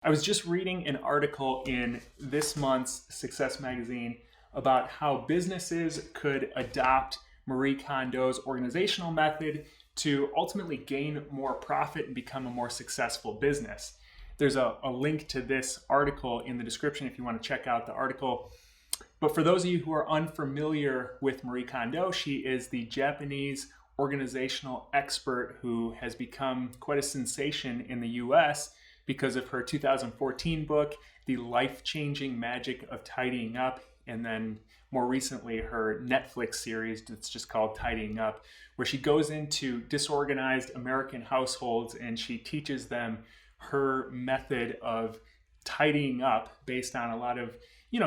I was just reading an article in this month's Success magazine about how businesses could adopt Marie Kondo's organizational method to ultimately gain more profit and become a more successful business. There's a link to this article in the description if you want to check out the article. But for those of you who are unfamiliar with Marie Kondo, she is the Japanese organizational expert who has become quite a sensation in the US because of her 2014 book, The Life-Changing Magic of Tidying Up, and then more recently her Netflix series that's just called Tidying Up, where she goes into disorganized American households and she teaches them her method of tidying up based on a lot of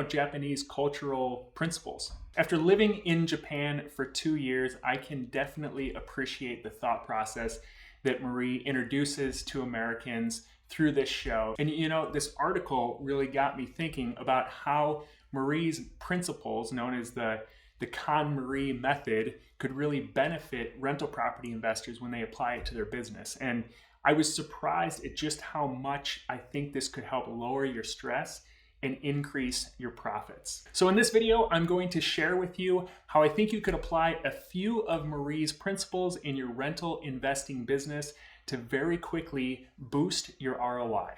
Japanese cultural principles. After living in Japan for 2 years, I can definitely appreciate the thought process that Marie introduces to Americans through this show. And this article really got me thinking about how Marie's principles, known as the KonMari method, could really benefit rental property investors when they apply it to their business. And I was surprised at just how much I think this could help lower your stress and increase your profits. So in this video, I'm going to share with you how I think you could apply a few of Marie's principles in your rental investing business to very quickly boost your ROI.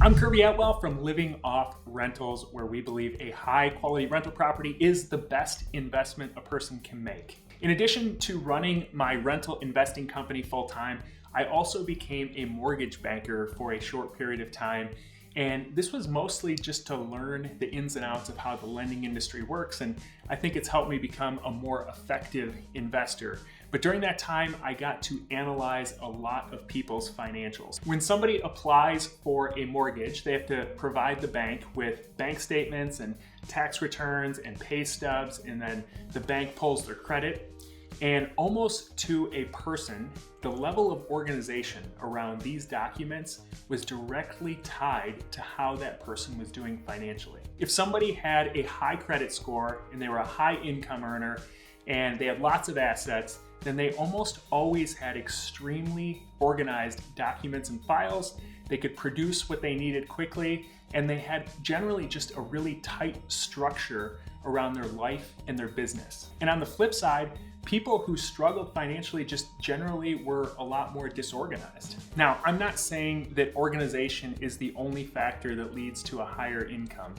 I'm Kirby Atwell from Living Off Rentals, where we believe a high quality rental property is the best investment a person can make. In addition to running my rental investing company full-time, I also became a mortgage banker for a short period of time. And this was mostly just to learn the ins and outs of how the lending industry works. And I think it's helped me become a more effective investor. But during that time, I got to analyze a lot of people's financials. When somebody applies for a mortgage, they have to provide the bank with bank statements and tax returns and pay stubs, and then the bank pulls their credit. And almost to a person, the level of organization around these documents was directly tied to how that person was doing financially. If somebody had a high credit score and they were a high income earner and they had lots of assets, then they almost always had extremely organized documents and files. They could produce what they needed quickly, and they had generally just a really tight structure around their life and their business. And on the flip side, people who struggled financially just generally were a lot more disorganized. Now, I'm not saying that organization is the only factor that leads to a higher income,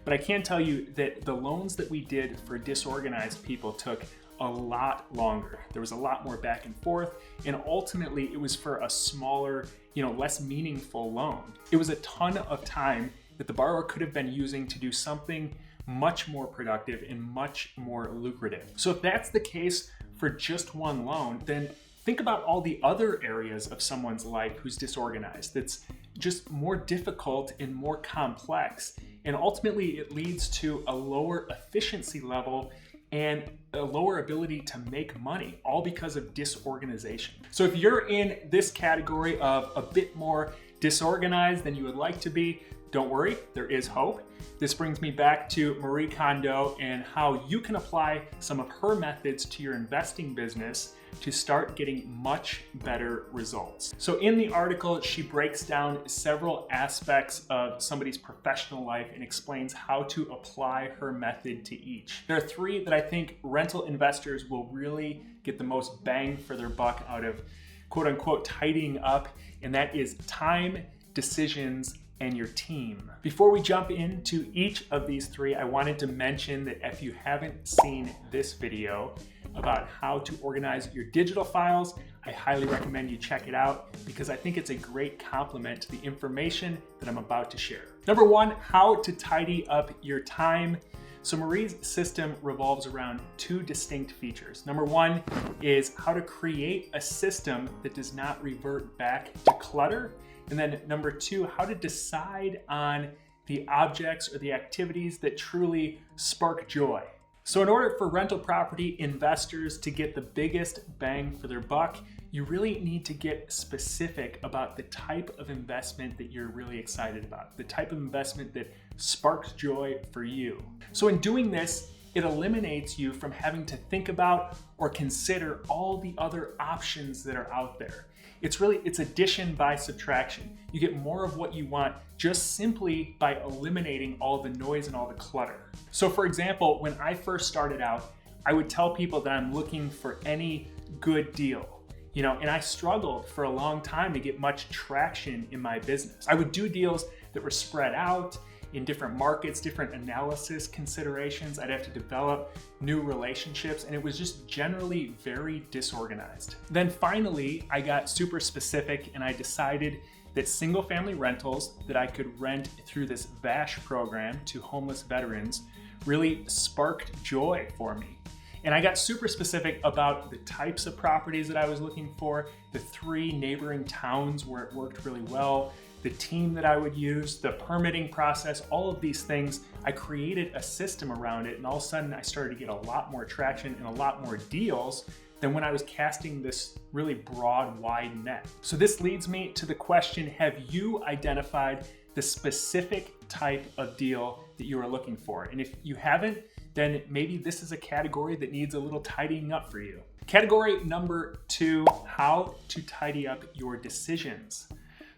but I can tell you that the loans that we did for disorganized people took a lot longer. There was a lot more back and forth, and ultimately it was for a smaller, less meaningful loan. It was a ton of time that the borrower could have been using to do something much more productive and much more lucrative. So if that's the case for just one loan, then think about all the other areas of someone's life who's disorganized. That's just more difficult and more complex. And ultimately it leads to a lower efficiency level and a lower ability to make money, all because of disorganization. So if you're in this category of a bit more disorganized than you would like to be, don't worry, there is hope. This brings me back to Marie Kondo and how you can apply some of her methods to your investing business to start getting much better results. So in the article, she breaks down several aspects of somebody's professional life and explains how to apply her method to each. There are three that I think rental investors will really get the most bang for their buck out of quote unquote tidying up, and that is time, decisions, and your team. Before we jump into each of these three, I wanted to mention that if you haven't seen this video about how to organize your digital files, I highly recommend you check it out because I think it's a great complement to the information that I'm about to share. Number one, how to tidy up your time. So Marie's system revolves around two distinct features. Number one is how to create a system that does not revert back to clutter. And then number two, how to decide on the objects or the activities that truly spark joy. So in order for rental property investors to get the biggest bang for their buck, you really need to get specific about the type of investment that you're really excited about, the type of investment that sparks joy for you. So in doing this, It eliminates you from having to think about or consider all the other options that are out there. It's addition by subtraction. You get more of what you want just simply by eliminating all the noise and all the clutter. So for example, when I first started out, I would tell people that I'm looking for any good deal, and I struggled for a long time to get much traction in my business. I would do deals that were spread out in different markets, different analysis considerations. I'd have to develop new relationships, and it was just generally very disorganized. Then finally, I got super specific and I decided that single family rentals that I could rent through this VASH program to homeless veterans really sparked joy for me. And I got super specific about the types of properties that I was looking for, the 3 neighboring towns where it worked really well, the team that I would use, the permitting process, all of these things. I created a system around it, and all of a sudden I started to get a lot more traction and a lot more deals than when I was casting this really broad, wide net. So this leads me to the question, have you identified the specific type of deal that you are looking for? And if you haven't, then maybe this is a category that needs a little tidying up for you. Category number 2, how to tidy up your decisions.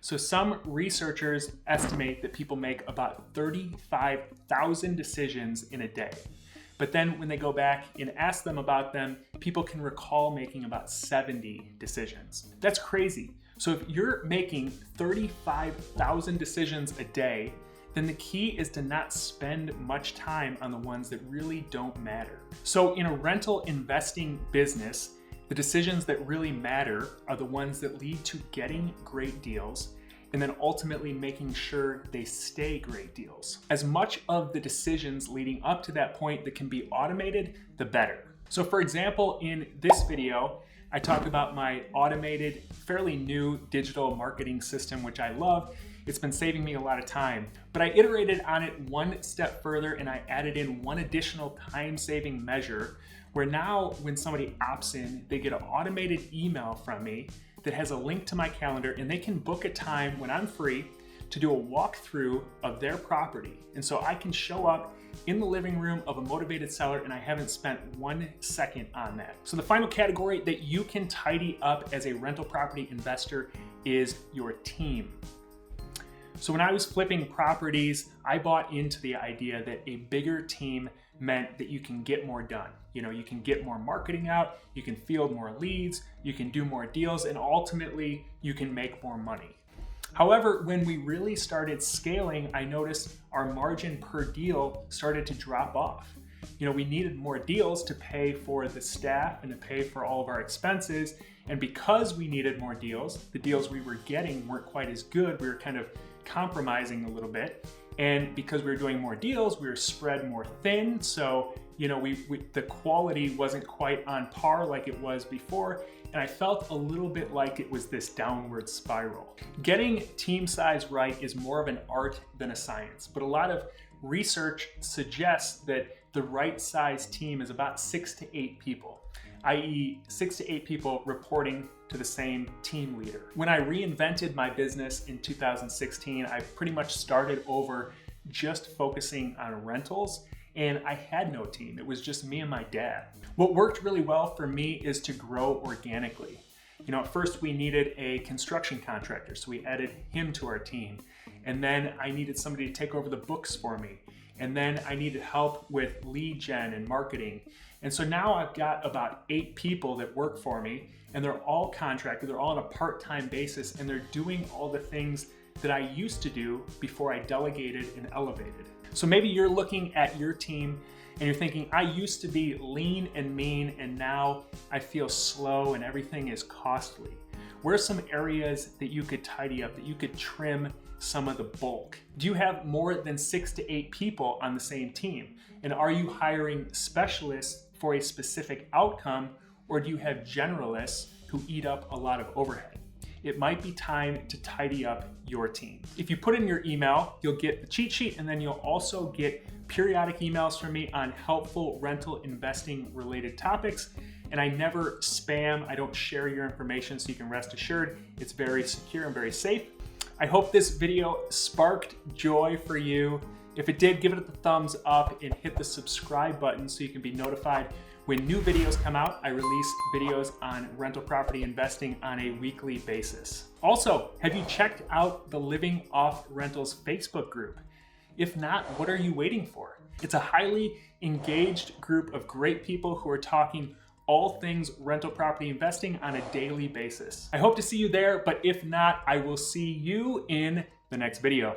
So some researchers estimate that people make about 35,000 decisions in a day. But then when they go back and ask them about them, people can recall making about 70 decisions. That's crazy. So if you're making 35,000 decisions a day, then the key is to not spend much time on the ones that really don't matter. So in a rental investing business, the decisions that really matter are the ones that lead to getting great deals and then ultimately making sure they stay great deals. As much of the decisions leading up to that point that can be automated, the better. So for example, in this video, I talked about my automated, fairly new digital marketing system, which I love. It's been saving me a lot of time, but I iterated on it one step further and I added in one additional time-saving measure where now when somebody opts in, they get an automated email from me that has a link to my calendar, and they can book a time when I'm free to do a walkthrough of their property. And so I can show up in the living room of a motivated seller and I haven't spent 1 second on that. So the final category that you can tidy up as a rental property investor is your team. So when I was flipping properties, I bought into the idea that a bigger team meant that you can get more done. You can get more marketing out, you can field more leads, you can do more deals, and ultimately you can make more money. However, when we really started scaling, I noticed our margin per deal started to drop off. We needed more deals to pay for the staff and to pay for all of our expenses. And because we needed more deals, the deals we were getting weren't quite as good. We were kind of compromising a little bit. And because we were doing more deals, we were spread more thin. So, the quality wasn't quite on par like it was before. And I felt a little bit like it was this downward spiral. Getting team size right is more of an art than a science, but a lot of research suggests that the right size team is about 6 to 8 people, i.e. 6 to 8 people reporting to the same team leader. When I reinvented my business in 2016, I pretty much started over just focusing on rentals, and I had no team. It was just me and my dad. What worked really well for me is to grow organically. At first we needed a construction contractor, so we added him to our team. And then I needed somebody to take over the books for me. And then I needed help with lead gen and marketing. And so now I've got about 8 people that work for me, and they're all contracted, they're all on a part-time basis, and they're doing all the things that I used to do before I delegated and elevated. So maybe you're looking at your team and you're thinking, I used to be lean and mean, and now I feel slow and everything is costly. Where are some areas that you could tidy up, that you could trim some of the bulk? Do you have more than 6 to 8 people on the same team? And are you hiring specialists for a specific outcome, or do you have generalists who eat up a lot of overhead? It might be time to tidy up your team. If you put in your email, you'll get the cheat sheet, and then you'll also get periodic emails from me on helpful rental investing related topics. And I never spam, I don't share your information, so you can rest assured it's very secure and very safe. I hope this video sparked joy for you If it did, give it a thumbs up and hit the subscribe button so you can be notified when new videos come out. I release videos on rental property investing on a weekly basis. Also, have you checked out the Living Off Rentals Facebook group? If not, what are you waiting for? It's a highly engaged group of great people who are talking all things rental property investing on a daily basis. I hope to see you there, but if not, I will see you in the next video.